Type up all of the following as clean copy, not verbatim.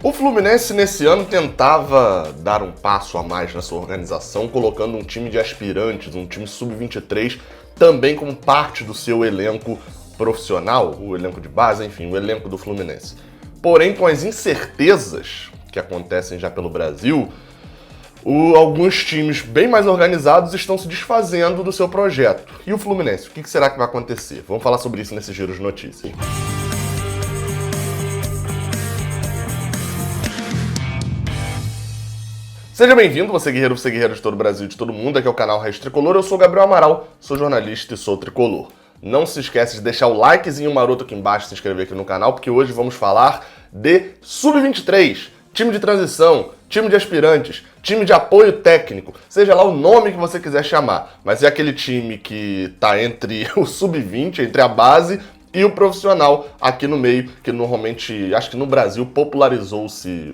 O Fluminense nesse ano tentava dar um passo a mais na sua organização, colocando um time de aspirantes, um time sub-23, também como parte do seu elenco profissional, o elenco de base, enfim, o elenco do Fluminense. Porém, com as incertezas que acontecem já pelo Brasil, alguns times bem mais organizados estão se desfazendo do seu projeto. E o Fluminense, o que será que vai acontecer? Vamos falar sobre isso nesse giro de notícias. Seja bem-vindo, você guerreiro de todo o Brasil e de todo mundo. Aqui é o canal Raiz Tricolor, eu sou o Gabriel Amaral, sou jornalista e sou tricolor. Não se esquece de deixar o likezinho maroto aqui embaixo, se inscrever aqui no canal, porque hoje vamos falar de Sub-23, time de transição, time de aspirantes, time de apoio técnico, seja lá o nome que você quiser chamar, mas é aquele time que tá entre o Sub-20, entre a base e o profissional aqui no meio, que normalmente, acho que no Brasil, popularizou-se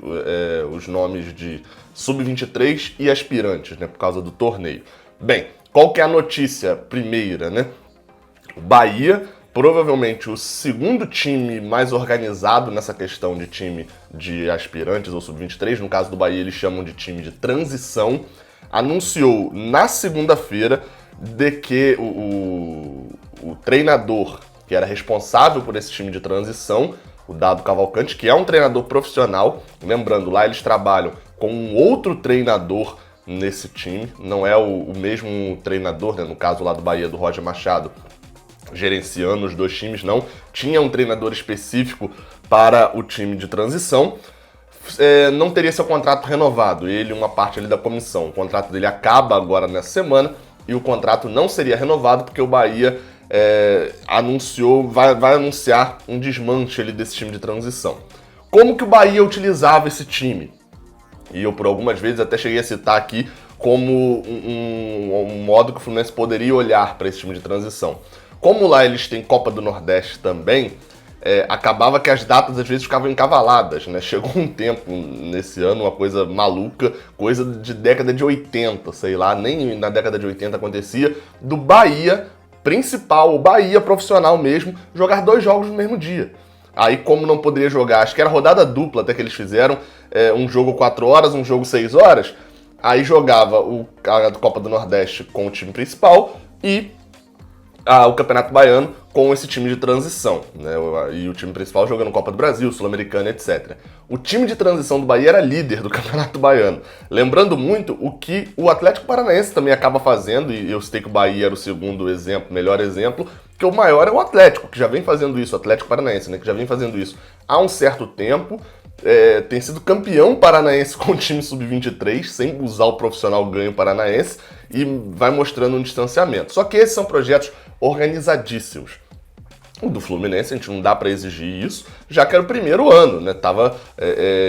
os nomes de Sub-23 e aspirantes, né, por causa do torneio. Bem, qual que é a notícia primeira, né? O Bahia, provavelmente o segundo time mais organizado nessa questão de time de aspirantes ou Sub-23, no caso do Bahia eles chamam de time de transição, anunciou na segunda-feira de que o treinador que era responsável por esse time de transição, o Dado Cavalcante, que é um treinador profissional, lembrando, lá eles trabalham com um outro treinador nesse time, não é o mesmo treinador, né, no caso lá do Bahia, do Roger Machado, gerenciando os dois times, não. Tinha um treinador específico para o time de transição, não teria seu contrato renovado, ele uma parte ali da comissão. O contrato dele acaba agora nessa semana e o contrato não seria renovado porque o Bahia vai anunciar um desmanche ali desse time de transição. Como que o Bahia utilizava esse time? E eu por algumas vezes até cheguei a citar aqui como um modo que o Fluminense poderia olhar para esse time de transição. Como lá eles têm Copa do Nordeste também, acabava que as datas às vezes ficavam encavaladas, né? Chegou um tempo nesse ano, uma coisa maluca, coisa de década de 80, sei lá, nem na década de 80 acontecia, do Bahia principal, o Bahia profissional mesmo, jogar 2 jogos no mesmo dia. Aí como não poderia jogar, acho que era rodada dupla até que eles fizeram, um jogo 4 horas, um jogo 6 horas, aí jogava a Copa do Nordeste com o time principal e o Campeonato Baiano com esse time de transição, né? E o time principal jogando Copa do Brasil, Sul-Americana, etc. O time de transição do Bahia era líder do Campeonato Baiano. Lembrando muito o que o Atlético Paranaense também acaba fazendo, e eu citei que o Bahia era o segundo exemplo, melhor exemplo, que o maior é o Atlético, que já vem fazendo isso, o Atlético Paranaense, né? Que já vem fazendo isso há um certo tempo. Tem sido campeão paranaense com o time sub-23, sem usar o profissional ganho paranaense, e vai mostrando um distanciamento. Só que esses são projetos organizadíssimos. O do Fluminense, a gente não dá para exigir isso, já que era o primeiro ano, né? Tava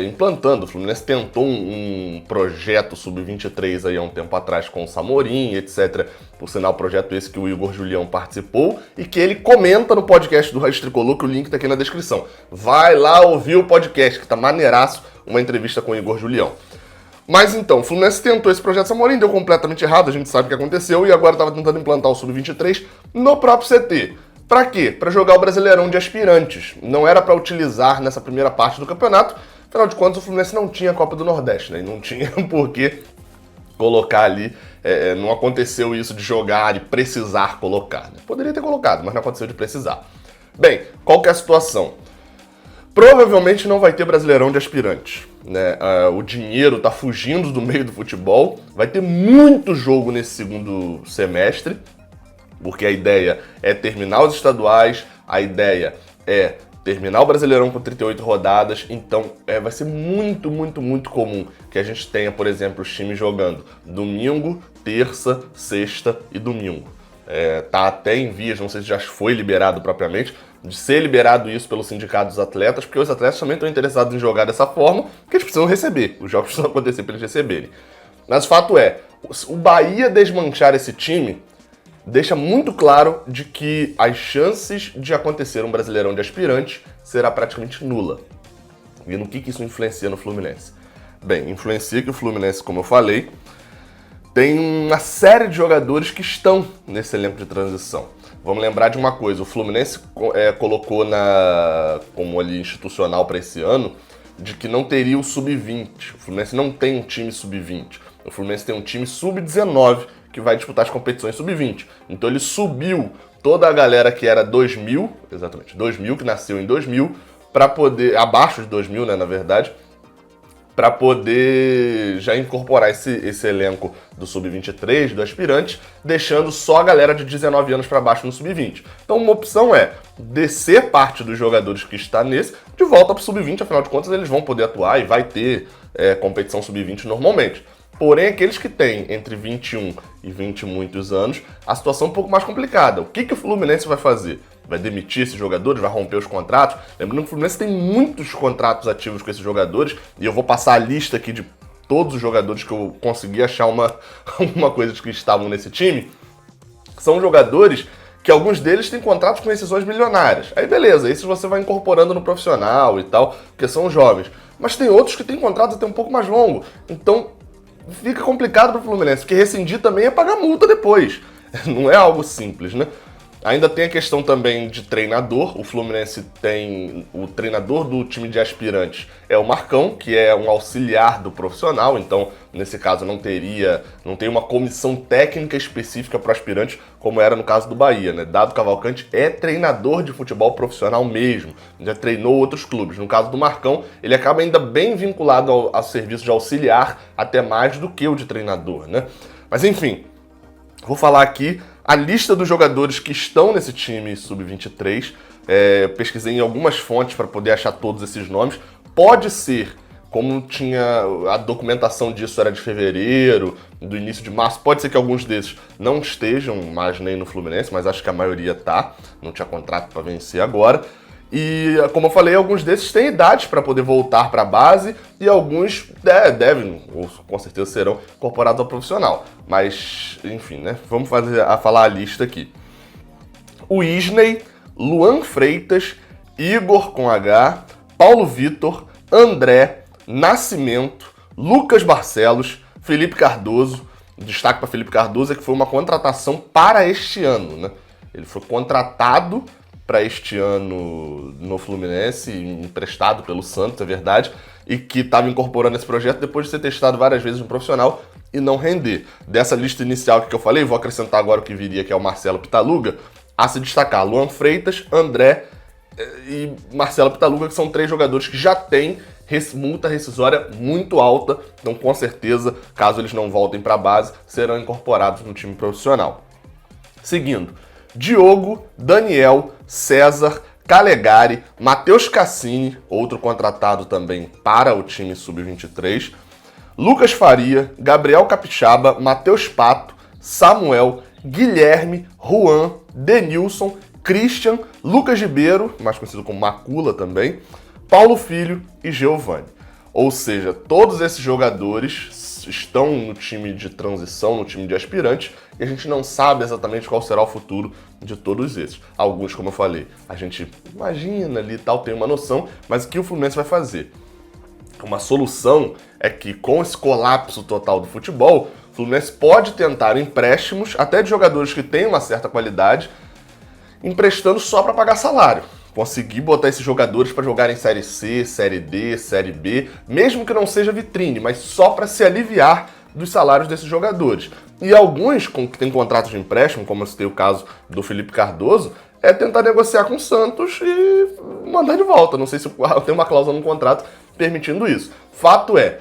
implantando. O Fluminense tentou um projeto sub-23 aí há um tempo atrás com o Samorim, etc. Por sinal, projeto esse que o Igor Julião participou e que ele comenta no podcast do Raiz Tricolor, que o link tá aqui na descrição. Vai lá ouvir o podcast, que tá maneiraço, uma entrevista com o Igor Julião. Mas então, o Fluminense tentou esse projeto Samorim, deu completamente errado, a gente sabe o que aconteceu, e agora estava tentando implantar o Sub-23 no próprio CT. Pra quê? Pra jogar o Brasileirão de aspirantes. Não era pra utilizar nessa primeira parte do campeonato, afinal de contas o Fluminense não tinha Copa do Nordeste, né? E não tinha por que colocar ali, não aconteceu isso de jogar e precisar colocar, né? Poderia ter colocado, mas não aconteceu de precisar. Bem, qual que é a situação? Provavelmente não vai ter Brasileirão de aspirantes, né? O dinheiro tá fugindo do meio do futebol, vai ter muito jogo nesse segundo semestre, porque a ideia é terminar os estaduais, a ideia é terminar o Brasileirão com 38 rodadas, então vai ser muito, muito, muito comum que a gente tenha, por exemplo, os times jogando domingo, terça, sexta e domingo. Tá até em vias, não sei se já foi liberado propriamente, de ser liberado isso pelo sindicato dos atletas, porque os atletas também estão interessados em jogar dessa forma, porque eles precisam receber, os jogos precisam acontecer para eles receberem. Mas o fato é, o Bahia desmanchar esse time deixa muito claro de que as chances de acontecer um Brasileirão de aspirantes será praticamente nula. E no que isso influencia no Fluminense? Bem, influencia que o Fluminense, como eu falei, tem uma série de jogadores que estão nesse elenco de transição. Vamos lembrar de uma coisa, o Fluminense colocou como ali institucional para esse ano de que não teria o sub-20. O Fluminense não tem um time sub-20. O Fluminense tem um time sub-19 que vai disputar as competições sub-20. Então ele subiu toda a galera que era 2000, exatamente, 2000, que nasceu em 2000, para poder, abaixo de 2000, né, na verdade, para poder já incorporar esse elenco do Sub-23, do aspirante, deixando só a galera de 19 anos para baixo no Sub-20. Então uma opção é descer parte dos jogadores que está nesse de volta para o Sub-20, afinal de contas eles vão poder atuar e vai ter competição Sub-20 normalmente. Porém, aqueles que têm entre 21 e 20 e muitos anos, a situação é um pouco mais complicada. O que o Fluminense vai fazer? Vai demitir esses jogadores? Vai romper os contratos? Lembrando que o Fluminense tem muitos contratos ativos com esses jogadores, e eu vou passar a lista aqui de todos os jogadores que eu consegui achar uma coisa de que estavam nesse time. São jogadores que alguns deles têm contratos com rescisões milionárias. Aí beleza, esses você vai incorporando no profissional e tal, porque são jovens. Mas tem outros que têm contratos até um pouco mais longo. Então fica complicado para o Fluminense, porque rescindir também é pagar multa depois. Não é algo simples, né? Ainda tem a questão também de treinador. O Fluminense tem o treinador do time de aspirantes, é o Marcão, que é um auxiliar do profissional, então nesse caso não tem uma comissão técnica específica para o aspirante, como era no caso do Bahia, né? Dado Cavalcante é treinador de futebol profissional mesmo, já treinou outros clubes. No caso do Marcão, ele acaba ainda bem vinculado ao serviço de auxiliar, até mais do que o de treinador, né? Mas enfim, vou falar aqui a lista dos jogadores que estão nesse time sub-23. Pesquisei em algumas fontes para poder achar todos esses nomes. Pode ser, como tinha a documentação disso era de fevereiro, do início de março, pode ser que alguns desses não estejam mais nem no Fluminense, mas acho que a maioria tá. Não tinha contrato para vencer agora. E, como eu falei, alguns desses têm idade para poder voltar para a base e alguns devem, ou com certeza serão, incorporados ao profissional. Mas, enfim, né? Vamos falar a lista aqui. O Isney, Luan Freitas, Igor com H, Paulo Vitor, André, Nascimento, Lucas Barcelos, Felipe Cardoso. Destaque para Felipe Cardoso é que foi uma contratação para este ano, né? Ele foi contratado para este ano no Fluminense, emprestado pelo Santos, é verdade, e que estava incorporando esse projeto depois de ser testado várias vezes no profissional e não render. Dessa lista inicial que eu falei, vou acrescentar agora o que viria, que é o Marcelo Pitaluga, a se destacar Luan Freitas, André e Marcelo Pitaluga, que são 3 jogadores que já têm multa rescisória muito alta, então com certeza, caso eles não voltem para a base, serão incorporados no time profissional. Seguindo, Diogo, Daniel, César, Calegari, Matheus Cassini, outro contratado também para o time sub-23, Lucas Faria, Gabriel Capixaba, Matheus Pato, Samuel, Guilherme, Juan, Denilson, Christian, Lucas Ribeiro, mais conhecido como Macula também, Paulo Filho e Giovani. Ou seja, todos esses jogadores estão no time de transição, no time de aspirantes, e a gente não sabe exatamente qual será o futuro de todos esses. Alguns, como eu falei, a gente imagina ali e tal, tem uma noção, mas o que o Fluminense vai fazer? Uma solução é que, com esse colapso total do futebol, o Fluminense pode tentar empréstimos, até de jogadores que têm uma certa qualidade, emprestando só para pagar salário. Conseguir botar esses jogadores para jogar em Série C, Série D, Série B, mesmo que não seja vitrine, mas só para se aliviar dos salários desses jogadores. E alguns que têm contratos de empréstimo, como eu citei o caso do Felipe Cardoso, é tentar negociar com o Santos e mandar de volta. Não sei se tem uma cláusula no contrato permitindo isso. Fato é,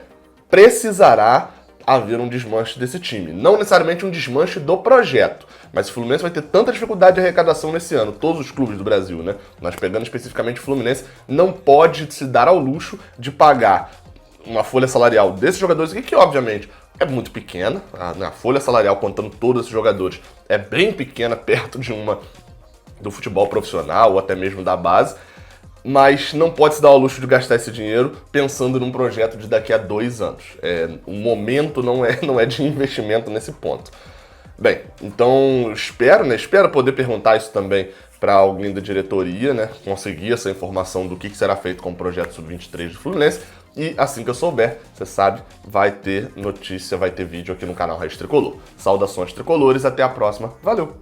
precisará haver um desmanche desse time. Não necessariamente um desmanche do projeto, mas o Fluminense vai ter tanta dificuldade de arrecadação nesse ano, todos os clubes do Brasil, né? Nós pegando especificamente o Fluminense, não pode se dar ao luxo de pagar uma folha salarial desses jogadores aqui, que obviamente é muito pequena. A folha salarial, contando todos esses jogadores, é bem pequena perto de uma do futebol profissional ou até mesmo da base, mas não pode se dar ao luxo de gastar esse dinheiro pensando num projeto de daqui a 2 anos. O momento não é de investimento nesse ponto. Bem, então espero poder perguntar isso também para alguém da diretoria, né? Conseguir essa informação do que será feito com o projeto Sub-23 do Fluminense. E assim que eu souber, você sabe, vai ter notícia, vai ter vídeo aqui no canal Raiz Tricolor. Saudações tricolores, até a próxima. Valeu!